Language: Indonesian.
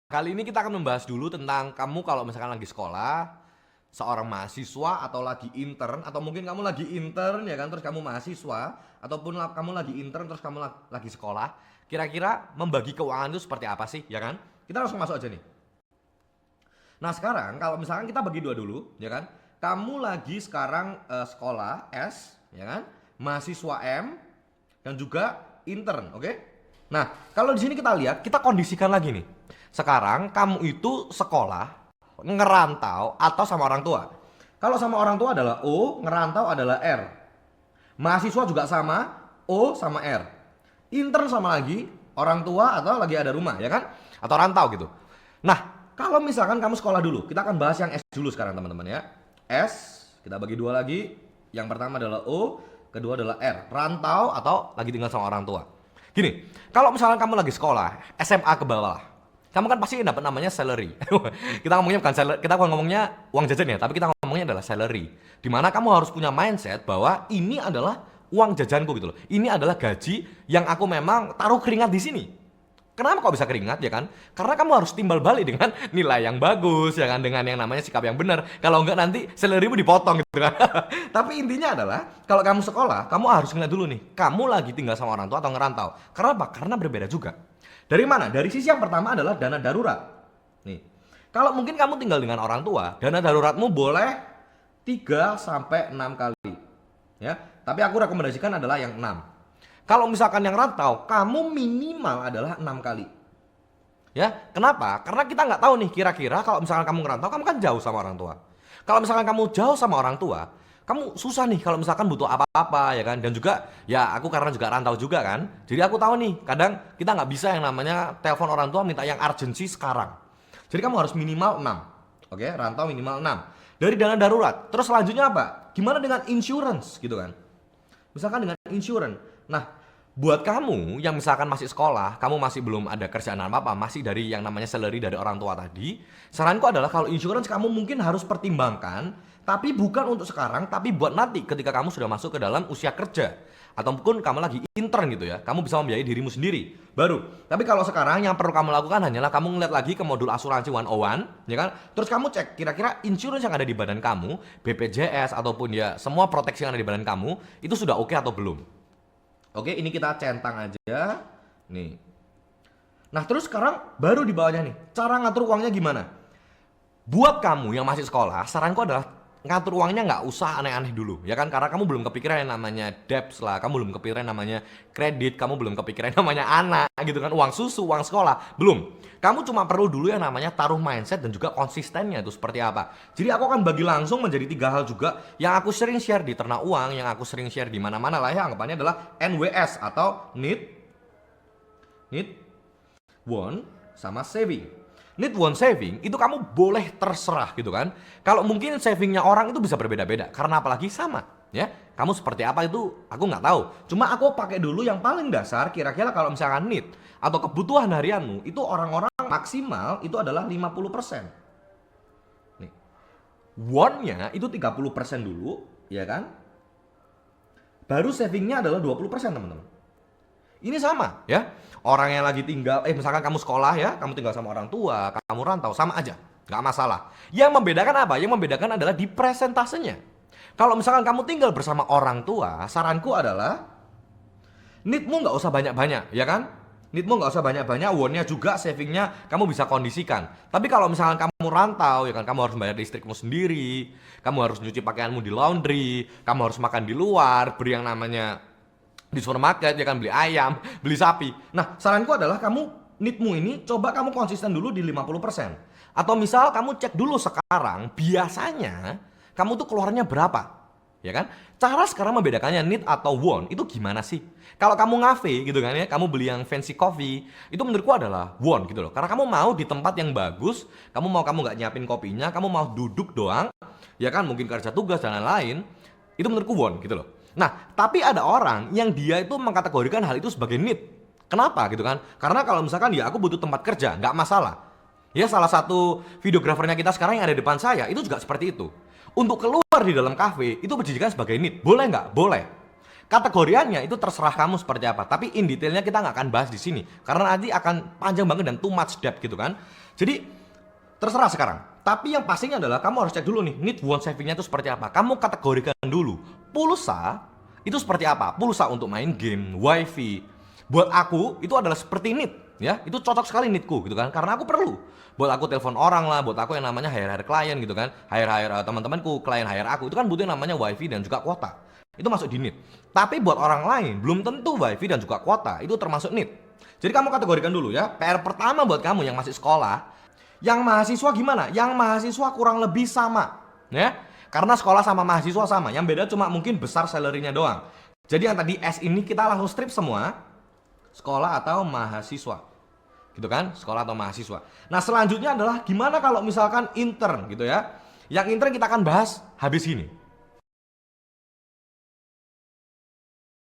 Kali ini kita akan membahas dulu tentang kamu kalau misalkan lagi sekolah, seorang mahasiswa atau lagi intern atau mungkin kamu lagi intern ya kan terus kamu mahasiswa ataupun kamu lagi intern terus kamu lagi sekolah, kira-kira membagi keuangan itu seperti apa sih ya kan? Kita langsung masuk aja nih. Nah, sekarang kalau misalkan kita bagi dua dulu ya kan. Kamu lagi sekarang sekolah S ya kan? Mahasiswa M dan juga intern, oke? Nah, kalau di sini kita lihat, kita kondisikan lagi nih. Sekarang kamu itu sekolah, ngerantau atau sama orang tua. Kalau sama orang tua adalah O, ngerantau adalah R. Mahasiswa juga sama, O sama R. Intern sama lagi, orang tua atau lagi ada rumah, ya kan? Atau rantau gitu. Nah, kalau misalkan kamu sekolah dulu, kita akan bahas yang S dulu sekarang teman-teman ya. S, kita bagi dua lagi. Yang pertama adalah O, kedua adalah R. Rantau atau lagi tinggal sama orang tua. Gini, kalau misalkan kamu lagi sekolah, SMA ke bawah lah. Kamu kan pasti dapat namanya salary. Kita ngomongnya bukan salary, kita bukan ngomongnya uang jajan ya, tapi kita ngomongnya adalah salary. Dimana kamu harus punya mindset bahwa ini adalah uang jajanku gitu loh. Ini adalah gaji yang aku memang taruh keringat di sini. Kenapa kok bisa keringat ya kan? Karena kamu harus timbal balik dengan nilai yang bagus ya kan, dengan yang namanya sikap yang benar. Kalau enggak nanti salarymu dipotong gitu kan. Tapi intinya adalah kalau kamu sekolah, kamu harus ngeliat dulu nih, kamu lagi tinggal sama orang tua atau ngerantau. Karena apa? Karena berbeda juga. Dari mana? Dari sisi yang pertama adalah dana darurat. Nih. Kalau mungkin kamu tinggal dengan orang tua, dana daruratmu boleh 3 sampai 6 kali. Ya. Tapi aku rekomendasikan adalah yang 6. Kalau misalkan yang rantau, kamu minimal adalah 6 kali. Ya, kenapa? Karena kita nggak tahu nih kira-kira kalau misalkan kamu ngerantau, kamu kan jauh sama orang tua. Kalau misalkan kamu jauh sama orang tua, kamu susah nih kalau misalkan butuh apa-apa ya kan. Dan juga ya aku karena juga rantau juga kan. Jadi aku tahu nih, kadang kita nggak bisa yang namanya telepon orang tua minta yang urgency sekarang. Jadi kamu harus minimal 6. Oke, rantau minimal 6. Dari dana darurat. Terus selanjutnya apa? Gimana dengan insurance gitu kan? Misalkan dengan insurance. Nah, buat kamu yang misalkan masih sekolah, kamu masih belum ada kerjaan apa-apa, masih dari yang namanya salary dari orang tua tadi, saranku adalah kalau insurance kamu mungkin harus pertimbangkan, tapi bukan untuk sekarang, tapi buat nanti ketika kamu sudah masuk ke dalam usia kerja. Ataupun kamu lagi intern gitu ya, kamu bisa membiayai dirimu sendiri, baru. Tapi kalau sekarang yang perlu kamu lakukan hanyalah kamu ngeliat lagi ke modul asuransi 101, ya kan? Terus kamu cek kira-kira insurance yang ada di badan kamu, BPJS ataupun ya semua proteksi yang ada di badan kamu, itu sudah oke atau belum. Oke, ini kita centang aja. Nih. Nah, terus sekarang baru di bawahnya nih. Cara ngatur uangnya gimana? Buat kamu yang masih sekolah, saranku adalah ngatur uangnya nggak usah aneh-aneh dulu, ya kan? Karena kamu belum kepikiran yang namanya debts lah, kamu belum kepikiran namanya kredit, kamu belum kepikiran namanya anak, gitu kan? Uang susu, uang sekolah, belum. Kamu cuma perlu dulu yang namanya taruh mindset dan juga konsistennya itu seperti apa. Jadi aku akan bagi langsung menjadi 3 hal juga yang aku sering share di Ternak Uang, yang aku sering share di mana-mana lah ya, anggapannya adalah NWS atau need, want, sama saving. Need, want, saving itu kamu boleh terserah gitu kan. Kalau mungkin savingnya orang itu bisa berbeda-beda karena apalagi sama ya. Kamu seperti apa itu aku nggak tahu. Cuma aku pakai dulu yang paling dasar, kira-kira kalau misalkan need atau kebutuhan harianmu itu orang-orang maksimal itu adalah 50%. Nih. Want-nya itu 30% dulu, ya kan? Baru savingnya adalah 20% teman-teman. Ini sama ya. Orang yang lagi tinggal, misalkan kamu sekolah ya, kamu tinggal sama orang tua, kamu rantau, sama aja, nggak masalah. Yang membedakan apa? Yang membedakan adalah di presentasenya. Kalau misalkan kamu tinggal bersama orang tua, saranku adalah need-mu nggak usah banyak-banyak, ya kan? Need-mu nggak usah banyak-banyak, want-nya juga, saving-nya kamu bisa kondisikan. Tapi kalau misalkan kamu rantau, ya kan, kamu harus bayar listrikmu sendiri, kamu harus nyuci pakaianmu di laundry, kamu harus makan di luar, beri yang namanya di supermarket ya kan, beli ayam, beli sapi. Nah, saranku adalah kamu need-mu ini coba kamu konsisten dulu di 50%. Atau misal kamu cek dulu sekarang biasanya kamu tuh keluarnya berapa? Ya kan? Cara sekarang membedakannya need atau want itu gimana sih? Kalau kamu ngafe gitu kan ya, kamu beli yang fancy coffee, itu menurutku adalah want gitu loh. Karena kamu mau di tempat yang bagus, kamu nggak nyiapin kopinya, kamu mau duduk doang, ya kan, mungkin kerja tugas dan lain-lain, itu menurutku want gitu loh. Nah, tapi ada orang yang dia itu mengkategorikan hal itu sebagai need. Kenapa gitu kan? Karena kalau misalkan ya aku butuh tempat kerja, nggak masalah. Ya salah satu videografernya kita sekarang yang ada di depan saya itu juga seperti itu. Untuk keluar di dalam kafe itu dijadikan sebagai need. Boleh nggak? Boleh. Kategoriannya itu terserah kamu seperti apa. Tapi in detailnya kita nggak akan bahas di sini karena nanti akan panjang banget dan too much depth gitu kan. Jadi terserah sekarang. Tapi yang pastinya adalah kamu harus cek dulu nih need want savingnya itu seperti apa. Kamu kategorikan dulu. Pulsa itu seperti apa? Pulsa untuk main game, wifi. Buat aku itu adalah seperti need, ya. Itu cocok sekali needku gitu kan. Karena aku perlu. Buat aku telepon orang lah, buat aku yang namanya hire klien gitu kan. Hire teman-temanku, klien hire aku. Itu kan butuh yang namanya wifi dan juga kuota. Itu masuk di need. Tapi buat orang lain belum tentu wifi dan juga kuota itu termasuk need. Jadi kamu kategorikan dulu ya. PR pertama buat kamu yang masih sekolah, yang mahasiswa gimana? Yang mahasiswa kurang lebih sama, ya. Karena sekolah sama mahasiswa sama, yang beda cuma mungkin besar salary-nya doang. Jadi yang tadi S ini kita langsung strip semua, sekolah atau mahasiswa. Gitu kan? Sekolah atau mahasiswa. Nah, selanjutnya adalah gimana kalau misalkan intern gitu ya. Yang intern kita akan bahas habis ini.